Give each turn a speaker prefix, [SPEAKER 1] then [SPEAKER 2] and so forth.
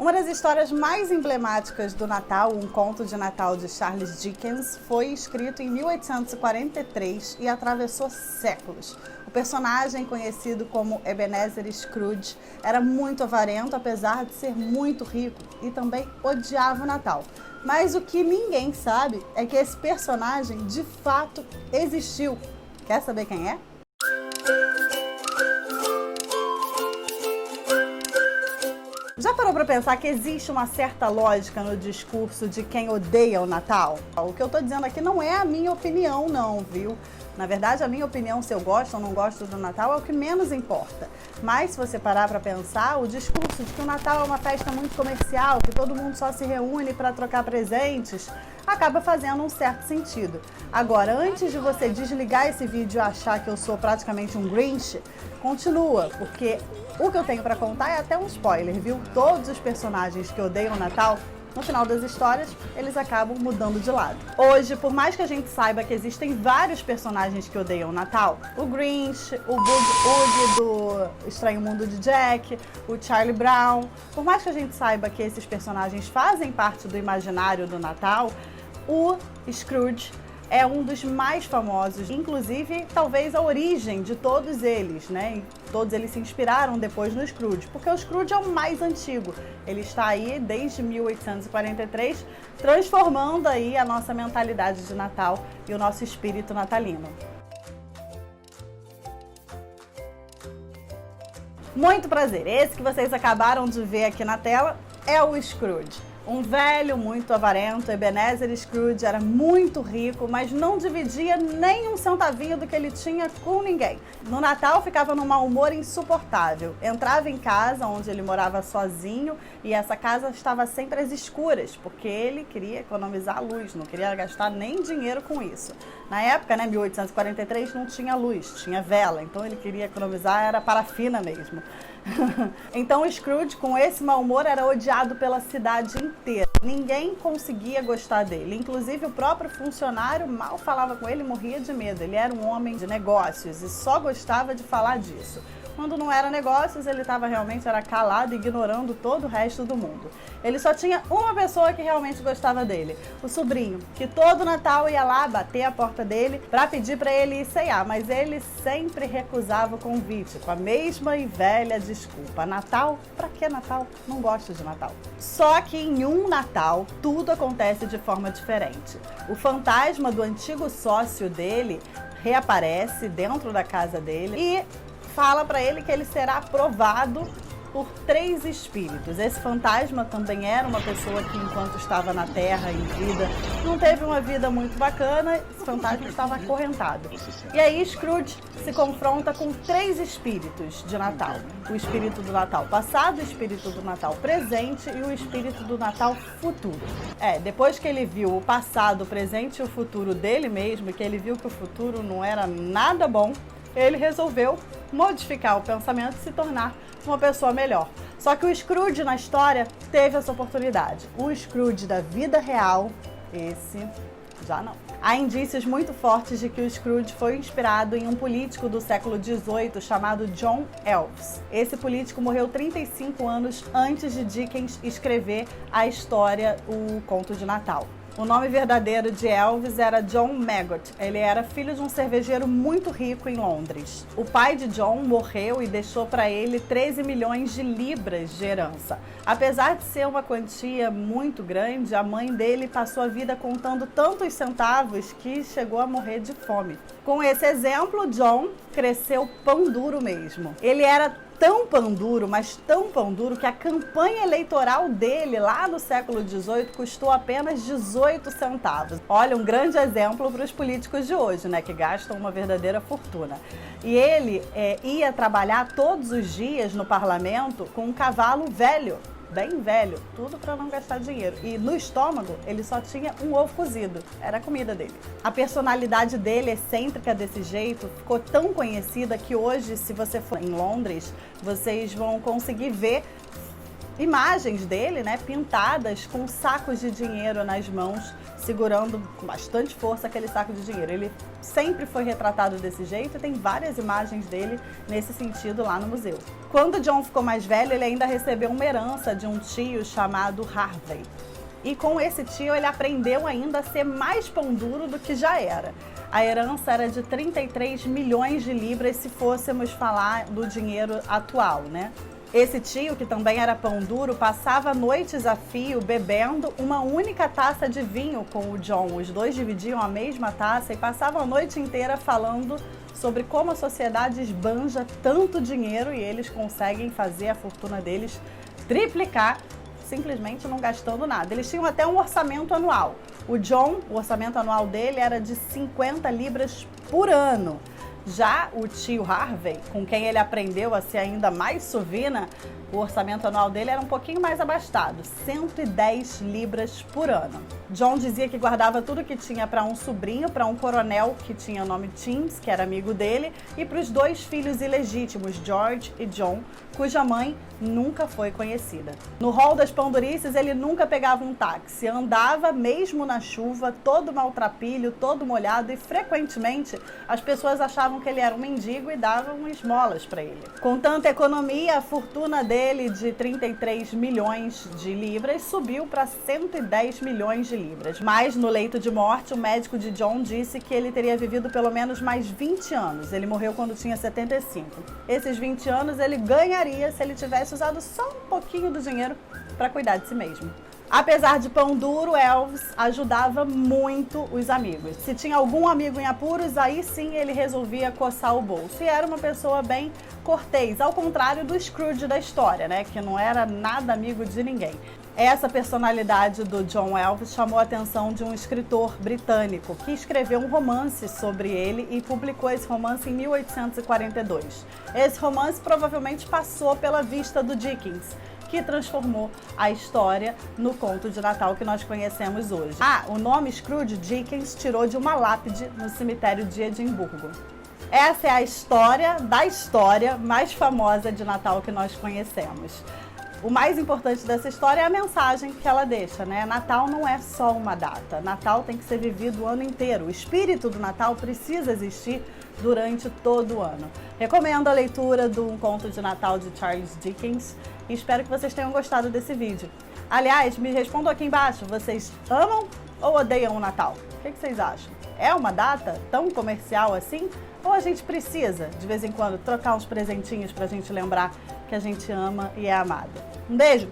[SPEAKER 1] Uma das histórias mais emblemáticas do Natal, um conto de Natal de Charles Dickens, foi escrito em 1843 e atravessou séculos. O personagem, conhecido como Ebenezer Scrooge, era muito avarento, apesar de ser muito rico, e também odiava o Natal. Mas o que ninguém sabe é que esse personagem de fato existiu. Quer saber quem é? Já parou para pensar que existe uma certa lógica no discurso de quem odeia o Natal? O que eu tô dizendo aqui não é a minha opinião não, viu? Na verdade, a minha opinião, se eu gosto ou não gosto do Natal, é o que menos importa. Mas se você parar para pensar, o discurso de que o Natal é uma festa muito comercial, que todo mundo só se reúne para trocar presentes, acaba fazendo um certo sentido. Agora, antes de você desligar esse vídeo e achar que eu sou praticamente um Grinch, continua, porque o que eu tenho para contar é até um spoiler, viu? Todos os personagens que odeiam o Natal, no final das histórias, eles acabam mudando de lado. Hoje, por mais que a gente saiba que existem vários personagens que odeiam o Natal, o Grinch, o Bug do Estranho Mundo de Jack, o Charlie Brown, por mais que a gente saiba que esses personagens fazem parte do imaginário do Natal, o Scrooge é um dos mais famosos, inclusive talvez a origem de todos eles, né? Todos eles se inspiraram depois no Scrooge, porque o Scrooge é o mais antigo. Ele está aí desde 1843, transformando aí a nossa mentalidade de Natal e o nosso espírito natalino. Muito prazer, esse que vocês acabaram de ver aqui na tela é o Scrooge. Um velho muito avarento, Ebenezer Scrooge era muito rico, mas não dividia nem um centavinho do que ele tinha com ninguém. No Natal ficava num mau humor insuportável. Entrava em casa onde ele morava sozinho e essa casa estava sempre às escuras, porque ele queria economizar luz, não queria gastar nem dinheiro com isso. Na época, 1843, não tinha luz, tinha vela, então ele queria economizar, era parafina mesmo. Então o Scrooge, com esse mau humor, era odiado pela cidade inteira. Ninguém conseguia gostar dele. Inclusive o próprio funcionário mal falava com ele, morria de medo. Ele era um homem de negócios e só gostava de falar disso. Quando não era negócios, ele estava realmente calado, ignorando todo o resto do mundo. Ele só tinha uma pessoa que realmente gostava dele, o sobrinho, que todo Natal ia lá bater a porta dele para pedir para ele ir ceiar, mas ele sempre recusava o convite, com a mesma e velha desculpa. Natal? Pra que Natal? Não gosto de Natal. Só que em um Natal, tudo acontece de forma diferente. O fantasma do antigo sócio dele reaparece dentro da casa dele e fala para ele que ele será provado por 3 espíritos. Esse fantasma também era uma pessoa que, enquanto estava na Terra em vida, não teve uma vida muito bacana. Esse fantasma estava acorrentado. E aí Scrooge se confronta com 3 espíritos de Natal. O espírito do Natal passado, o espírito do Natal presente e o espírito do Natal futuro. Depois que ele viu o passado, o presente e o futuro dele mesmo, e que ele viu que o futuro não era nada bom, ele resolveu modificar o pensamento e se tornar uma pessoa melhor. Só que o Scrooge na história teve essa oportunidade. O Scrooge da vida real, esse já não. Há indícios muito fortes de que o Scrooge foi inspirado em um político do século XVIII chamado John Elves. Esse político morreu 35 anos antes de Dickens escrever a história, o Conto de Natal. O nome verdadeiro de Elvis era John Maggot. Ele era filho de um cervejeiro muito rico em Londres. O pai de John morreu e deixou para ele 13 milhões de libras de herança. Apesar de ser uma quantia muito grande, a mãe dele passou a vida contando tantos centavos que chegou a morrer de fome. Com esse exemplo, John cresceu pão duro mesmo. Ele era tão pão duro, mas tão pão duro, que a campanha eleitoral dele lá no século XVIII custou apenas 18 centavos. Olha, um grande exemplo para os políticos de hoje, né, que gastam uma verdadeira fortuna. E ele ia trabalhar todos os dias no parlamento com um cavalo velho, bem velho, tudo para não gastar dinheiro. E no estômago, ele só tinha um ovo cozido, era a comida dele. A personalidade dele, excêntrica desse jeito, ficou tão conhecida que hoje, se você for em Londres, vocês vão conseguir ver imagens dele, né, pintadas com sacos de dinheiro nas mãos, segurando com bastante força aquele saco de dinheiro. Ele sempre foi retratado desse jeito e tem várias imagens dele nesse sentido lá no museu. Quando John ficou mais velho, ele ainda recebeu uma herança de um tio chamado Harvey. E com esse tio ele aprendeu ainda a ser mais pão duro do que já era. A herança era de 33 milhões de libras se fôssemos falar do dinheiro atual, né? Esse tio, que também era pão duro, passava noites a fio bebendo uma única taça de vinho com o John. Os dois dividiam a mesma taça e passavam a noite inteira falando sobre como a sociedade esbanja tanto dinheiro e eles conseguem fazer a fortuna deles triplicar simplesmente não gastando nada. Eles tinham até um orçamento anual. O John, o orçamento anual dele era de 50 libras por ano. Já o tio Harvey, com quem ele aprendeu a ser ainda mais sovina, o orçamento anual dele era um pouquinho mais abastado, 110 libras por ano. John dizia que guardava tudo que tinha para um sobrinho, para um coronel que tinha o nome James, que era amigo dele, e para os dois filhos ilegítimos, George e John, cuja mãe nunca foi conhecida. No hall das pandurices, ele nunca pegava um táxi, andava mesmo na chuva, todo maltrapilho, todo molhado, e frequentemente as pessoas achavam que ele era um mendigo e davam esmolas para ele. Com tanta economia, a fortuna dele de 33 milhões de libras subiu para 110 milhões de libras. Mas no leito de morte, o médico de John disse que ele teria vivido pelo menos mais 20 anos. Ele morreu quando tinha 75. Esses 20 anos ele ganharia se ele tivesse usado só um pouquinho do dinheiro para cuidar de si mesmo. Apesar de pão duro, Elvis ajudava muito os amigos. Se tinha algum amigo em apuros, aí sim ele resolvia coçar o bolso. E era uma pessoa bem cortês, ao contrário do Scrooge da história, né? Que não era nada amigo de ninguém. Essa personalidade do John Elvis chamou a atenção de um escritor britânico que escreveu um romance sobre ele e publicou esse romance em 1842. Esse romance provavelmente passou pela vista do Dickens, que transformou a história no conto de Natal que nós conhecemos hoje. O nome Scrooge Dickens tirou de uma lápide no cemitério de Edimburgo. Essa é a história da história mais famosa de Natal que nós conhecemos. O mais importante dessa história é a mensagem que ela deixa, né? Natal não é só uma data. Natal tem que ser vivido o ano inteiro. O espírito do Natal precisa existir durante todo o ano. Recomendo a leitura de Um Conto de Natal de Charles Dickens e espero que vocês tenham gostado desse vídeo. Aliás, me respondam aqui embaixo, vocês amam ou odeiam o Natal? O que vocês acham? É uma data tão comercial assim? Ou a gente precisa, de vez em quando, trocar uns presentinhos pra gente lembrar que a gente ama e é amado? Um beijo!